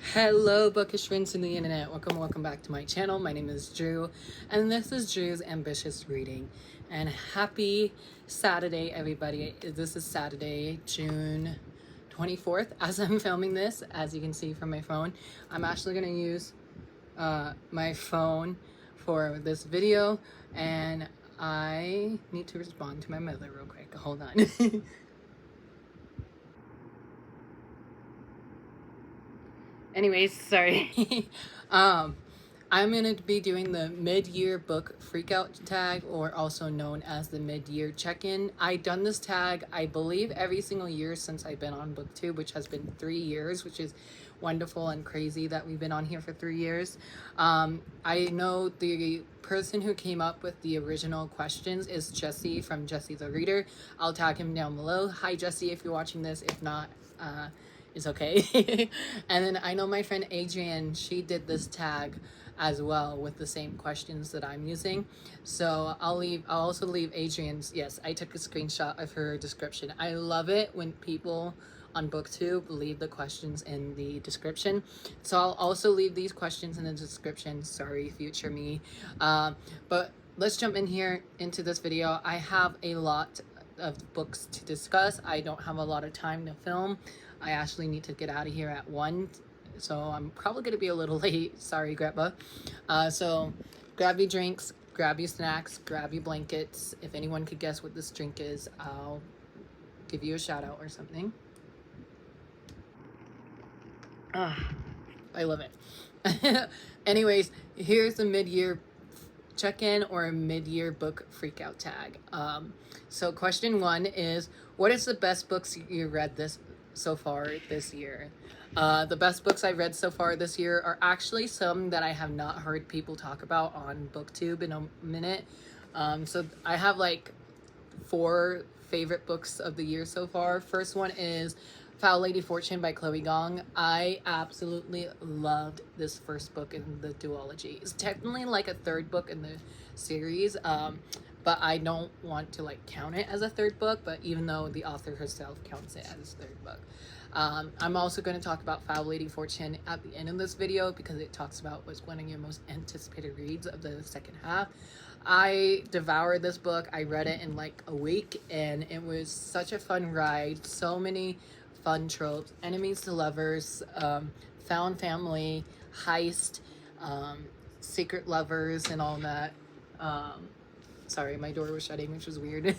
Hello, bookish friends in the internet. Welcome back to my channel. My name is Drew, and this is Drew's Ambitious Reading. And happy Saturday, everybody. This is Saturday, June 24th. As I'm filming this, as you can see from my phone, I'm actually going to use my phone for this video, and I need to respond to my mother real quick. Hold on. Anyways, sorry. I'm going to be doing the mid-year book freakout tag, or also known as the mid-year check-in. I've done this tag, I believe, every single year since I've been on booktube, which has been 3 years, which is wonderful and crazy that we've been on here for 3 years. I know the person who came up with the original questions is Jesse from Jesse the Reader. I'll tag him down below. Hi, Jesse, if you're watching this. If not, it's okay. And then I know my friend Adrienne, she did this tag as well with the same questions that I'm using. So I'll also leave Adrienne's. Yes, I took a screenshot of her description. I love it when people on booktube leave the questions in the description, so I'll also leave these questions in the description. Sorry, future me. But let's jump in here into this video. I have a lot of books to discuss. I don't have a lot of time to film. I actually need to get out of here at 1, so I'm probably going to be a little late. Sorry, Grandpa. So grab your drinks, grab your snacks, grab your blankets. If anyone could guess what this drink is, I'll give you a shout out or something. I love it. Anyways, here's the mid-year check-in or mid-year book freakout tag. So question 1 is, what is the best books you read so far this year? The best books I've read so far this year are actually some that I have not heard people talk about on booktube in a minute. So I have like 4 favorite books of the year so far. First one is Foul Lady Fortune by Chloe Gong. I absolutely loved this first book in the duology. It's technically like a third book in the series, but I don't want to like count it as a third book, but even though the author herself counts it as a third book. I'm also going to talk about Foul Lady Fortune at the end of this video because it talks about what's one of your most anticipated reads of the second half. I devoured this book. I read it in like a week, and it was such a fun ride. So many fun tropes: enemies to lovers, found family, heist, secret lovers, and all that. Sorry, my door was shutting, which was weird.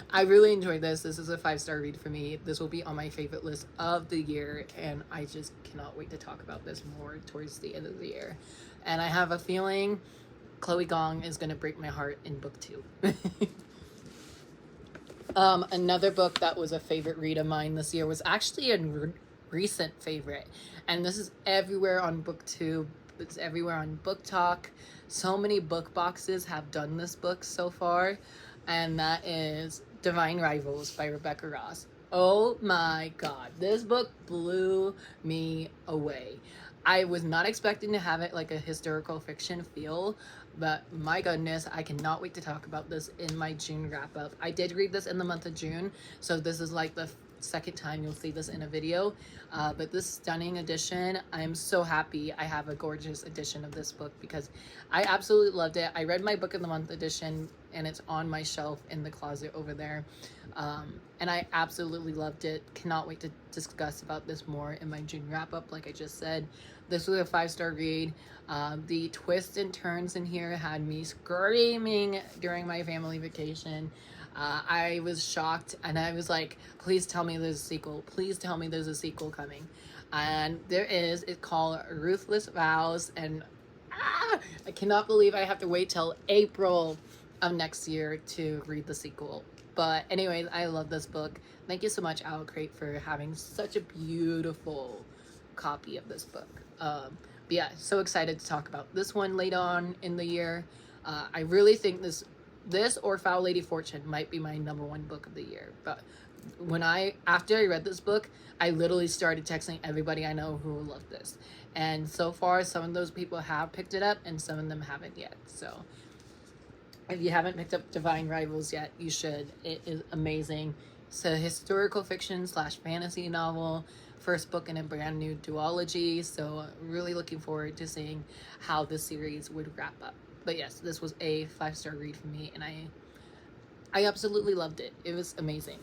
I really enjoyed this. This is a 5-star read for me. This will be on my favorite list of the year, and I just cannot wait to talk about this more towards the end of the year. And I have a feeling Chloe Gong is going to break my heart in book 2. Another book that was a favorite read of mine this year was actually a recent favorite, and this is everywhere on booktube. It's everywhere on Book Talk. So many book boxes have done this book so far, and that is Divine Rivals by Rebecca Ross. Oh my god, this book blew me away. I was not expecting to have it like a historical fiction feel, but my goodness, I cannot wait to talk about this in my June wrap up. I did read this in the month of June, so this is like the second time you'll see this in a video, but this stunning edition, I'm so happy I have a gorgeous edition of this book because I absolutely loved it. I read my book of the month edition, and it's on my shelf in the closet over there, and I absolutely loved it. Cannot wait to discuss about this more in my June wrap up. Like I just said, this was a 5-star read. The twists and turns in here had me screaming during my family vacation. I was shocked, and I was like, please tell me there's a sequel. Please tell me there's a sequel coming. And there is. It's called Ruthless Vows, and I cannot believe I have to wait till April of next year to read the sequel. But anyways, I love this book. Thank you so much, Owl Crate, for having such a beautiful copy of this book. But yeah, so excited to talk about this one later on in the year. I really think this or Foul Lady Fortune might be my #1 book of the year. But after I read this book, I literally started texting everybody I know who loved this. And so far, some of those people have picked it up, and some of them haven't yet. So if you haven't picked up Divine Rivals yet, you should. It is amazing. It's a historical fiction slash fantasy novel, first book in a brand new duology. So really looking forward to seeing how this series would wrap up. But yes, this was a 5-star read for me, and I absolutely loved it. It was amazing.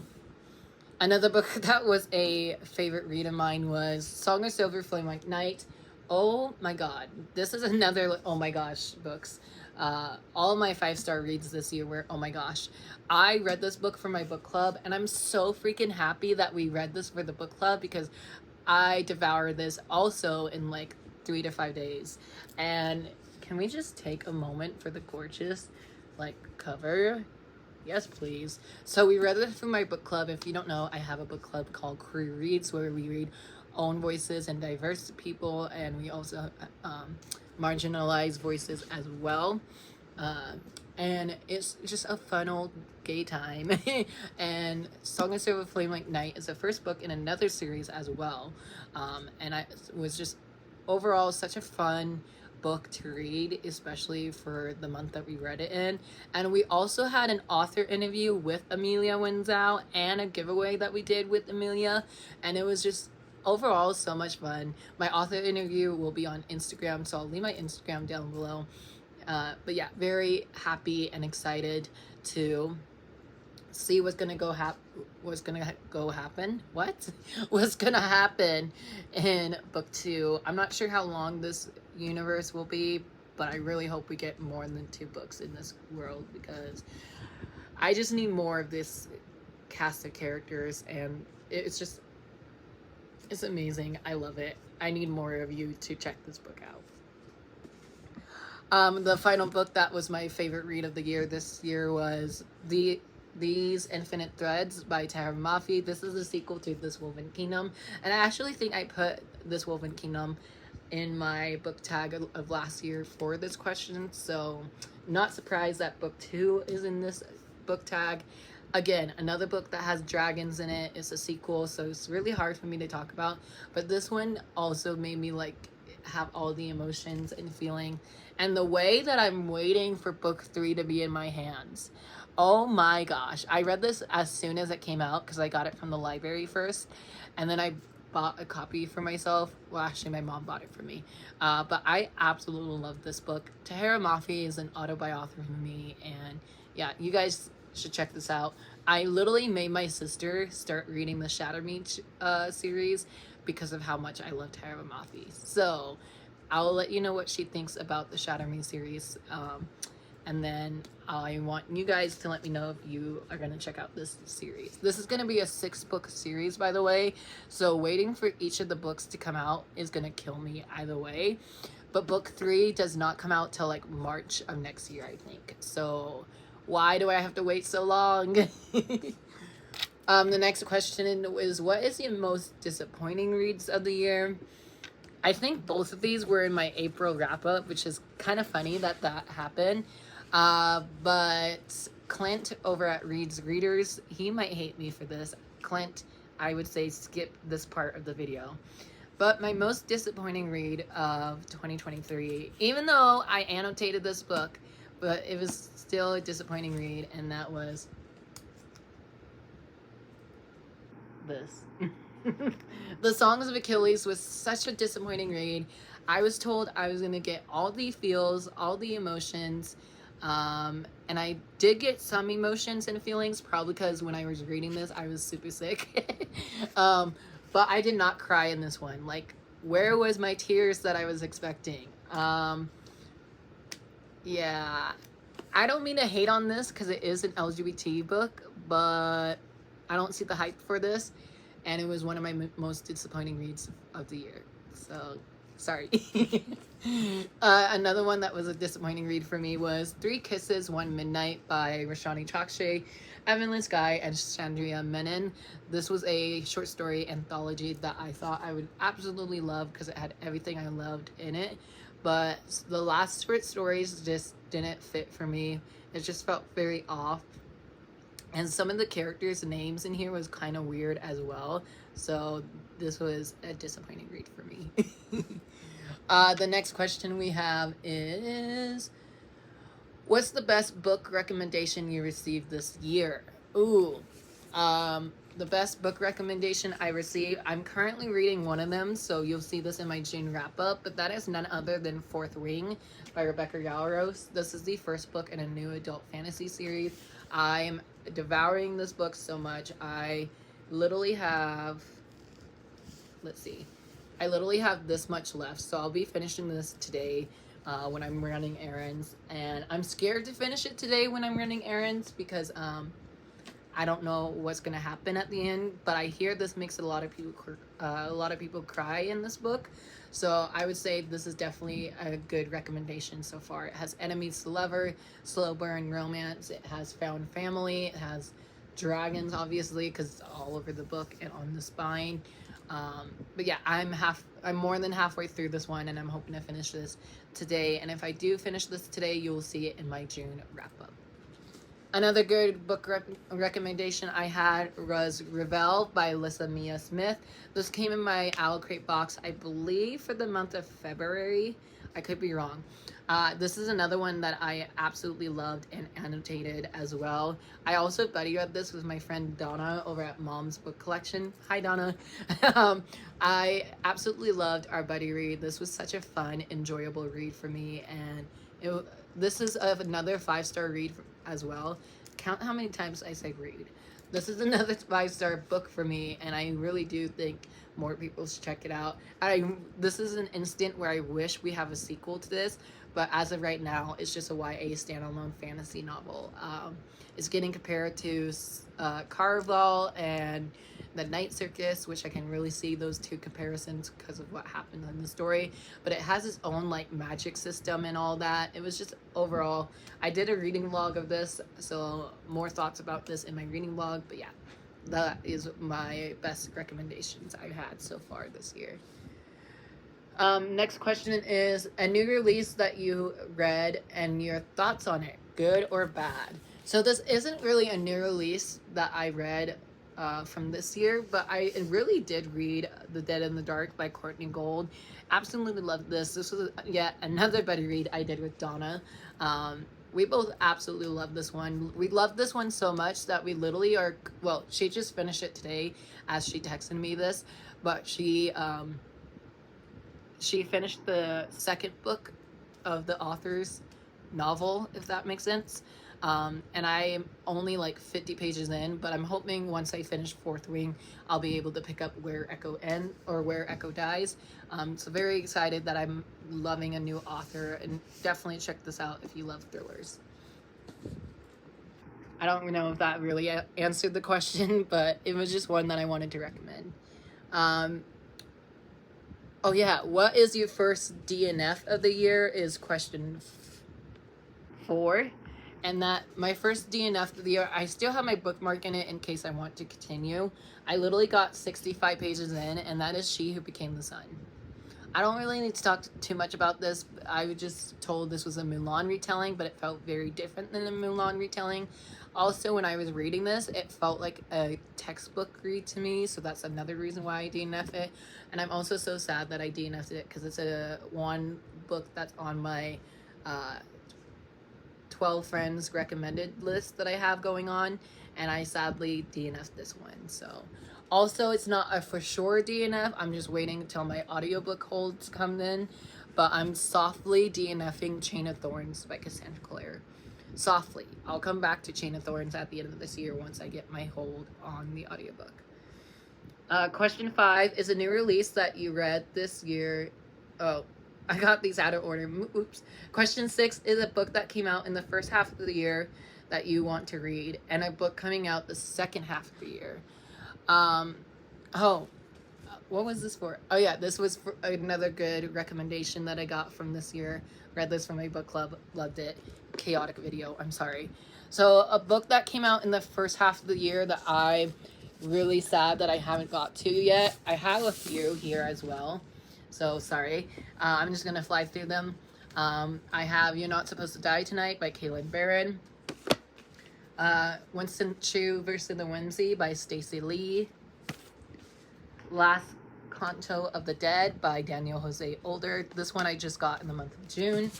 Another book that was a favorite read of mine was Song of Silver Flame Like Night. Oh my god. This is another oh my gosh books. All my 5-star reads this year were oh my gosh. I read this book for my book club, and I'm so freaking happy that we read this for the book club, because I devoured this also in like 3 to 5 days. And can we just take a moment for the gorgeous like cover? Yes, please. So we read this for my book club. If you don't know, I have a book club called Queer Reads, where we read own voices and diverse people, and we also marginalized voices as well. And it's just a fun old gay time. And Song of Silver Flame Like Night is the first book in another series as well. And I was just overall such a fun book to read, especially for the month that we read it in. And we also had an author interview with Amelia Wenzel and a giveaway that we did with Amelia, and it was just overall so much fun. My author interview will be on Instagram, so I'll leave my Instagram down below. But yeah, very happy and excited to see what's gonna happen in book 2. I'm not sure how long this universe will be, but I really hope we get more than 2 books in this world, because I just need more of this cast of characters, and it's amazing. I love it. I need more of you to check this book out. The final book that was my favorite read of the year this year was These Infinite Threads by Tara Mafi. This is a sequel to This Woven Kingdom, and I actually think I put This Woven Kingdom in my book tag of last year for this question, so not surprised that book 2 is in this book tag. Again, another book that has dragons in it. It's a sequel, so it's really hard for me to talk about, but this one also made me like have all the emotions and feeling, and the way that I'm waiting for book 3 to be in my hands. Oh my gosh. I read this as soon as it came out, because I got it from the library first, and then I bought a copy for myself. Well, actually my mom bought it for me, but I absolutely love this book. Tahira Mafi is an autobiography for me, and yeah, you guys should check this out. I literally made my sister start reading the Shatter Me series because of how much I love Tahira Mafi. So I'll let you know what she thinks about the Shatter Me series, and then I want you guys to let me know if you are going to check out this series. This is going to be a 6-book series, by the way, so waiting for each of the books to come out is going to kill me either way. But book 3 does not come out till like March of next year, I think. So why do I have to wait so long? The next question is, what is your most disappointing reads of the year? I think both of these were in my April wrap-up, which is kind of funny that happened. But Clint over at Reads Readers, he might hate me for this. Clint, I would say skip this part of the video. But my most disappointing read of 2023, even though I annotated this book, but it was still a disappointing read, and that was this. The Songs of Achilles was such a disappointing read. I was told I was going to get all the feels, all the emotions, and I did get some emotions and feelings, probably because when I was reading this, I was super sick. But I did not cry in this one. Like, where was my tears that I was expecting? Yeah, I don't mean to hate on this because it is an LGBT book, but I don't see the hype for this, and it was one of my most disappointing reads of the year. So, sorry. Another one that was a disappointing read for me was 3 Kisses, 1 Midnight by Rashani Chakshay, Evan Liskay, and Chandria Menon. This was a short story anthology that I thought I would absolutely love because it had everything I loved in it. But the last short stories just didn't fit for me. It just felt very off. And some of the characters' names in here was kind of weird as well. So this was a disappointing read for me. The next question we have is, what's the best book recommendation you received this year? Ooh. the best book recommendation I received. I'm currently reading one of them, so you'll see this in my June wrap up, but that is none other than Fourth Wing by Rebecca Yarros. This is the first book in a new adult fantasy series. I'm devouring this book so much. I literally have, let's see, I literally have this much left, so I'll be finishing this today. When I'm running errands, and I'm scared to finish it today when I'm running errands because I don't know what's gonna happen at the end, but I hear this makes a lot of people cry in this book. So I would say this is definitely a good recommendation so far. It has enemies to lover, slow burn romance. It has found family. It has dragons, obviously, because it's all over the book and on the spine. But yeah, I'm more than halfway through this one, and I'm hoping to finish this today. And if I do finish this today, you will see it in my June wrap up. Another good book recommendation I had was Revel by Alyssa Mia Smith. This came in my Owl Crate box, I believe, for the month of February. I could be wrong. This is another one that I absolutely loved and annotated as well. I also buddy read this with my friend Donna over at Mom's Book Collection. Hi, Donna. I absolutely loved our buddy read. This was such a fun, enjoyable read for me, and this is another 5-star read as well. Count how many times I say read. This is another 5-star book for me, and I really do think more people should check it out. This is an instant where I wish we have a sequel to this, but as of right now, it's just a YA standalone fantasy novel. It's getting compared to Caraval and The Night Circus, which I can really see those two comparisons because of what happened in the story. But it has its own like magic system and all that. It was just overall, I did a reading log of this, so more thoughts about this in my reading log. But yeah, that is my best recommendations I've had so far this year. Next question is a new release that you read and your thoughts on it, good or bad. So this isn't really a new release that I read from this year, but I really did read The Dead in the Dark by Courtney Gold. Absolutely loved this. This was yet another buddy read I did with Donna. We both absolutely loved this one. We loved this one so much that we literally are, well, she just finished it today as she texted me this, but she finished the second book of the author's novel, if that makes sense. And I'm only like 50 pages in, but I'm hoping once I finish Fourth Wing, I'll be able to pick up Where Echo Ends or Where Echo Dies. So very excited that I'm loving a new author, and definitely check this out if you love thrillers. I don't know if that really answered the question, but it was just one that I wanted to recommend. Oh yeah, what is your first DNF of the year is question 4. And that my first DNF of the year, I still have my bookmark in it in case I want to continue. I literally got 65 pages in, and that is She Who Became the Sun. I don't really need to talk too much about this. I was just told this was a Mulan retelling, but it felt very different than a Mulan retelling. Also, when I was reading this, it felt like a textbook read to me, so that's another reason why I DNF'd it. And I'm also so sad that I DNF'd it because it's a one book that's on my 12 friends recommended list that I have going on, and I sadly DNF'd this one. So also, it's not a for sure DNF. I'm just waiting until my audiobook holds come in, but I'm softly DNFing Chain of Thorns by Cassandra Clare. Softly. I'll come back to Chain of Thorns at the end of this year once I get my hold on the audiobook. Question 5 is a new release that you read this year. Oh, I got these out of order. Oops. Question 6 is a book that came out in the first half of the year that you want to read, and a book coming out the second half of the year. What was this for? Oh yeah, this was for another good recommendation that I got from this year. Read this from my book club, loved it. Chaotic video, I'm sorry. So a book that came out in the first half of the year that I'm really sad that I haven't got to yet. I have a few here as well, so sorry. I'm just gonna fly through them. I have You're Not Supposed to Die Tonight by Kaylin Barron. Winston Chu versus the Whimsy by Stacey Lee. Last Canto of the Dead by Daniel Jose Older. This one I just got in the month of June.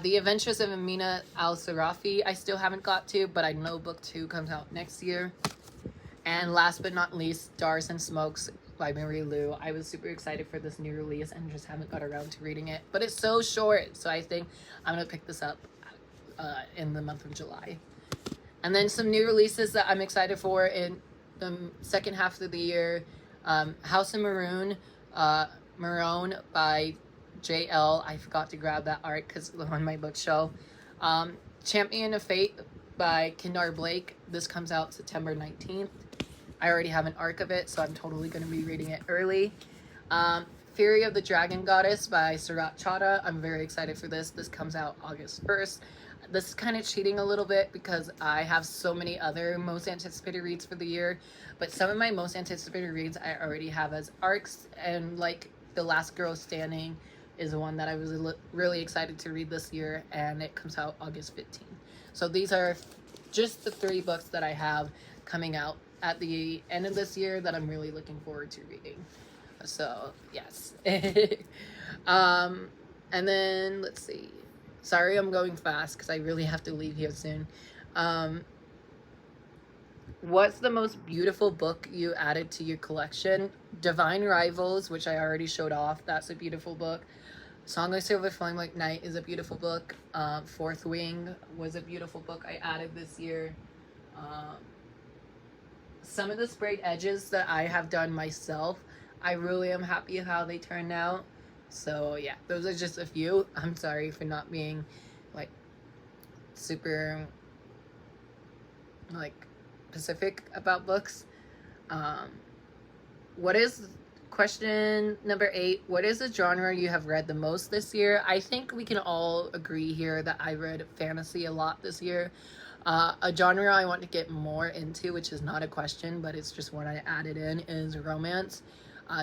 The Adventures of Amina Al-Sarafi, I still haven't got to, but I know book 2 comes out next year. And last but not least, Stars and Smokes by Marie Lu. I was super excited for this new release and just haven't got around to reading it. But it's so short, so I think I'm going to pick this up in the month of July. And then some new releases that I'm excited for in the second half of the year. House of Maroon by JL. I forgot to grab that art because it's on my bookshelf. Champion of Fate by Kendar Blake. This comes out September 19th. I already have an arc of it, so I'm totally going to be reading it early. Fury of the Dragon Goddess by Surat Chadha. I'm very excited for this. This comes out August 1st. This is kind of cheating a little bit because I have so many other most anticipated reads for the year, but some of my most anticipated reads I already have as arcs, and like The Last Girl Standing is the one that I was really excited to read this year, and it comes out August 15th. So these are just the 3 books that I have coming out at the end of this year that I'm really looking forward to reading. So yes. And then let's see. Sorry, I'm going fast because I really have to leave here soon. What's the most beautiful book you added to your collection? Divine Rivals, which I already showed off. That's a beautiful book. Song of Silver Flame Like Night is a beautiful book. Fourth Wing was a beautiful book I added this year. Some of the sprayed edges that I have done myself, I really am happy how they turned out. So yeah, those are just a few. I'm sorry for not being like super like specific about books. Question number 8, what is the genre you have read the most this year? I think we can all agree here that I read fantasy a lot this year. A genre I want to get more into, which is not a question, but it's just what I added in, is romance.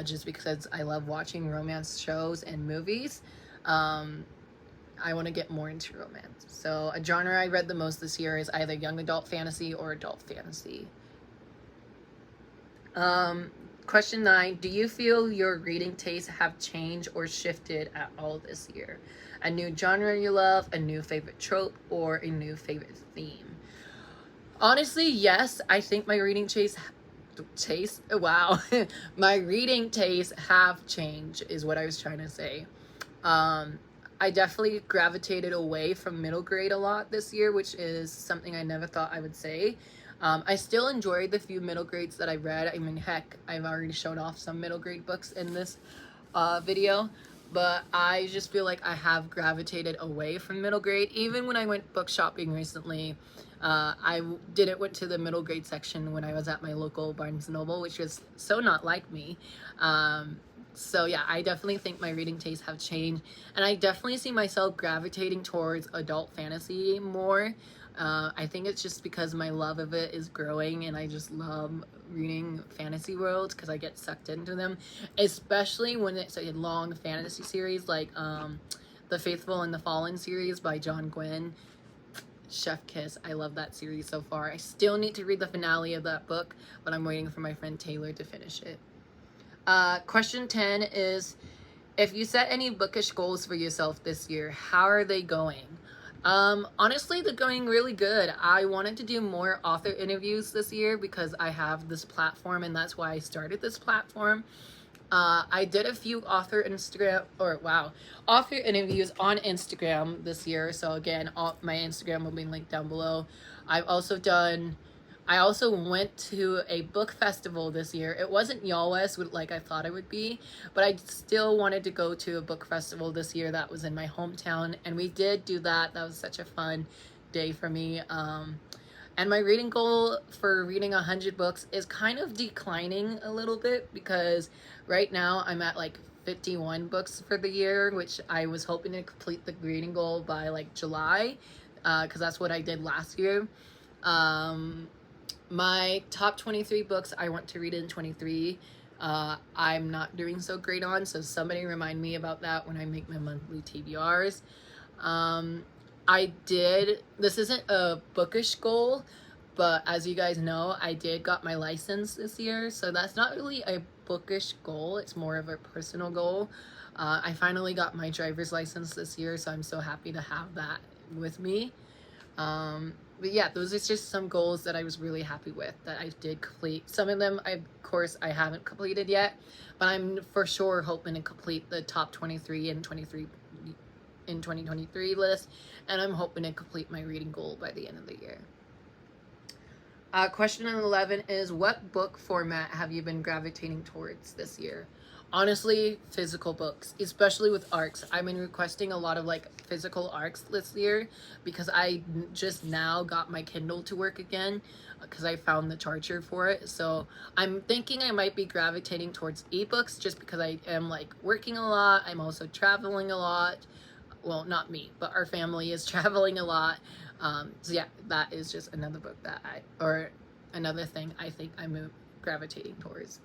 Just because I love watching romance shows and movies. I want to get more into romance. So a genre I read the most this year is either young adult fantasy or adult fantasy. Question 9, do you feel your reading tastes have changed or shifted at all this year? A new genre you love, a new favorite trope, or a new favorite theme? Honestly, yes, I think my reading my reading tastes have changed is what I was trying to say. I definitely gravitated away from middle grade a lot this year, which is something I never thought I would say. I still enjoyed the few middle grades that I read. I mean, heck, I've already showed off some middle grade books in this video, but I just feel like I have gravitated away from middle grade. Even when I went book shopping recently, I went to the middle grade section when I was at my local Barnes & Noble, which was so not like me. So yeah, I definitely think my reading tastes have changed, and I definitely see myself gravitating towards adult fantasy more. I think it's just because my love of it is growing, and I just love reading fantasy worlds because I get sucked into them, especially when it's a long fantasy series like the Faithful and the Fallen series by John Gwynne. Chef kiss. I love that series so far. I still need to read the finale of that book, but I'm waiting for my friend Taylor to finish it. Question 10 is, if you set any bookish goals for yourself this year, how are they going? Honestly, they're going really good. I wanted to do more author interviews this year because I have this platform, and that's why I started this platform. I did a few author interviews on Instagram this year. So again, my Instagram will be linked down below. I also went to a book festival this year. It wasn't Y'all West like I thought it would be, but I still wanted to go to a book festival this year that was in my hometown, and we did do that. That was such a fun day for me. And my reading goal for reading 100 books is kind of declining a little bit because right now I'm at like 51 books for the year, which I was hoping to complete the reading goal by like July, because that's what I did last year. My top 23 books I want to read in 23, I'm not doing so great on, so somebody remind me about that when I make my monthly TBRs. This isn't a bookish goal, But as you guys know, I did got my license this year, so that's not really a bookish goal, it's more of a personal goal. I finally got my driver's license this year, so I'm so happy to have that with me. But yeah, those are just some goals that I was really happy with that I did complete. Some of them, of course, I haven't completed yet, but I'm for sure hoping to complete the top 23 in 2023 list, and I'm hoping to complete my reading goal by the end of the year. Question 11 is, what book format have you been gravitating towards this year? Honestly, physical books, especially with ARCs. I've been requesting a lot of like physical ARCs this year because I just now got my Kindle to work again because I found the charger for it. So I'm thinking I might be gravitating towards ebooks just because I am like working a lot. I'm also traveling a lot. Well, not me, but our family is traveling a lot. So yeah, that is just another book that another thing I think I'm gravitating towards.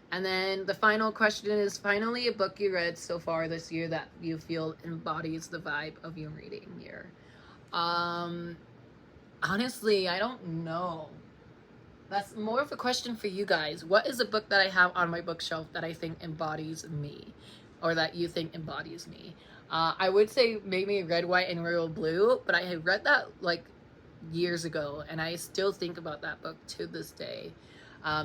And then the final question is, finally, a book you read so far this year that you feel embodies the vibe of your reading year. Honestly, I don't know. That's more of a question for you guys. What is a book that I have on my bookshelf that I think embodies me, or that you think embodies me? I would say maybe Red, White, and Royal Blue, but I had read that like years ago, and I still think about that book to this day.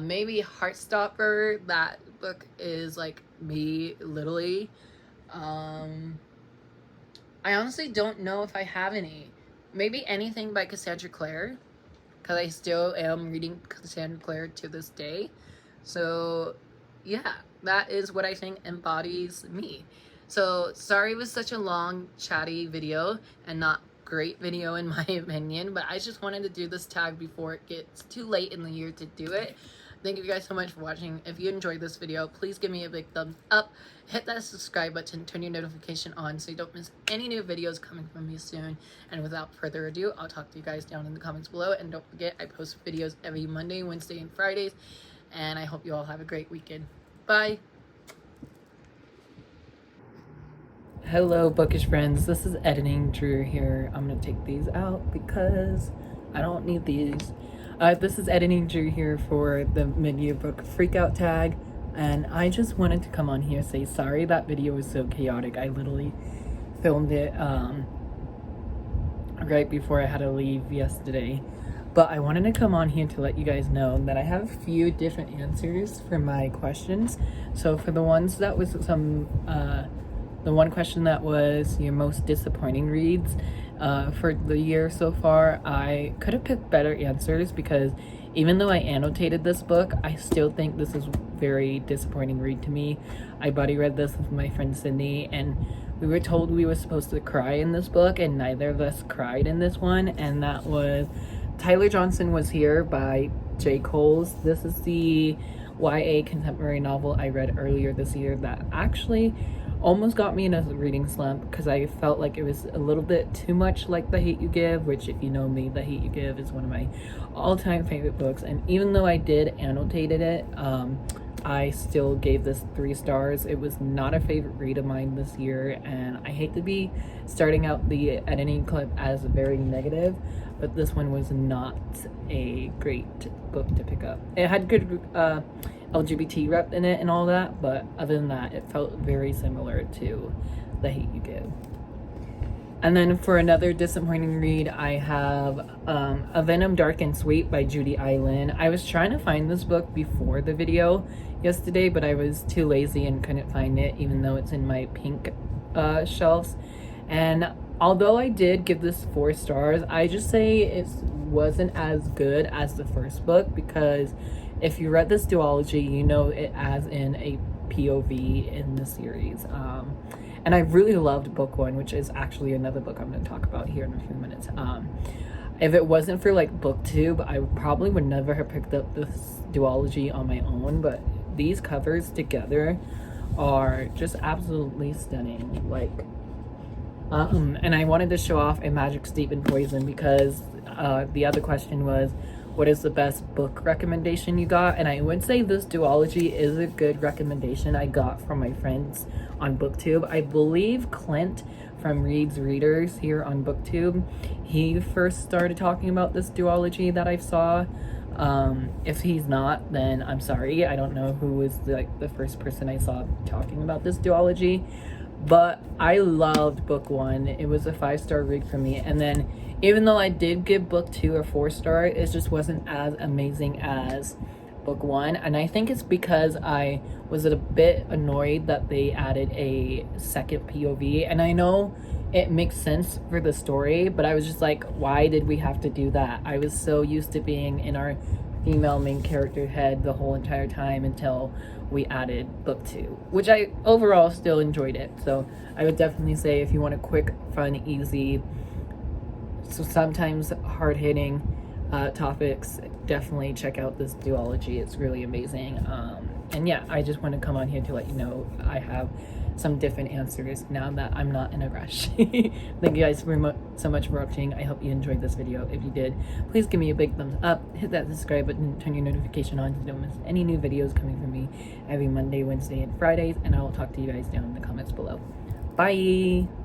Maybe Heartstopper. That book is like me, literally. I honestly don't know if I have any. Maybe anything by Cassandra Clare, because I still am reading Cassandra Clare to this day. So yeah, that is what I think embodies me. So sorry it was such a long, chatty video and not great video in my opinion, but I just wanted to do this tag before it gets too late in the year to do it. Thank you guys so much for watching. If you enjoyed this video, please give me a big thumbs up, hit that subscribe button, turn your notification on so you don't miss any new videos coming from me soon. And without further ado, I'll talk to you guys down in the comments below. And don't forget, I post videos every Monday, Wednesday, and Fridays. And I hope you all have a great weekend. Bye! Hello, bookish friends. This is Editing Drew here. I'm gonna take these out because I don't need these. This is Editing Drew here for the mid-year book freakout tag, and I just wanted to come on here and say sorry that video was so chaotic. I literally filmed it right before I had to leave yesterday, but I wanted to come on here to let you guys know that I have a few different answers for my questions. So for the ones that was the one question that was your most disappointing reads for the year so far, I could have picked better answers because even though I annotated this book, I still think this is very disappointing read to me. I buddy read this with my friend Sydney, and we were told we were supposed to cry in this book, and neither of us cried in this one, and that was Tyler Johnson Was Here by J. Coles. This is the YA contemporary novel I read earlier this year that actually almost got me in a reading slump because I felt like it was a little bit too much like The Hate U Give, which if you know me, The Hate U Give is one of my all-time favorite books. And even though I did annotated it, I still gave this 3 stars. It was not a favorite read of mine this year, and I hate to be starting out the editing clip as very negative, but this one was not a great book to pick up. It had good LGBT rep in it and all that, but other than that, it felt very similar to The Hate U Give. And then for another disappointing read, I have A Venom Dark and Sweet by Judy Island. I was trying to find this book before the video yesterday, but I was too lazy and couldn't find it, even though it's in my pink shelves. And although I did give this 4 stars, I just say it wasn't as good as the first book, because if you read this duology, you know it as in a POV in the series. And I really loved book 1, which is actually another book I'm going to talk about here in a few minutes. If it wasn't for like book 2, I probably would never have picked up this duology on my own, but these covers together are just absolutely stunning. Like, and I wanted to show off A Magic Steep in Poison because the other question was, what is the best book recommendation you got. And I would say this duology is a good recommendation I got from my friends on BookTube. I believe Clint from Reads Readers here on BookTube, he first started talking about this duology that I saw. If he's not, then I'm sorry. I don't know who was the first person I saw talking about this duology, but I loved book 1. It was a 5-star read for me. And then even though I did give book 2 a 4-star, it just wasn't as amazing as book 1. And I think it's because I was a bit annoyed that they added a second POV. And I know it makes sense for the story, but I was just like, why did we have to do that? I was so used to being in our female main character head the whole entire time until we added book 2, which I overall still enjoyed it. So I would definitely say if you want a quick, fun, easy, so sometimes hard-hitting topics, definitely check out this duology. It's really amazing. And yeah, I just want to come on here to let you know I have some different answers now that I'm not in a rush. Thank you guys so much for watching. I hope you enjoyed this video. If you did, please give me a big thumbs up, hit that subscribe button, turn your notification on so you don't miss any new videos coming from me every Monday, Wednesday, and Fridays, and I will talk to you guys down in the comments below. Bye!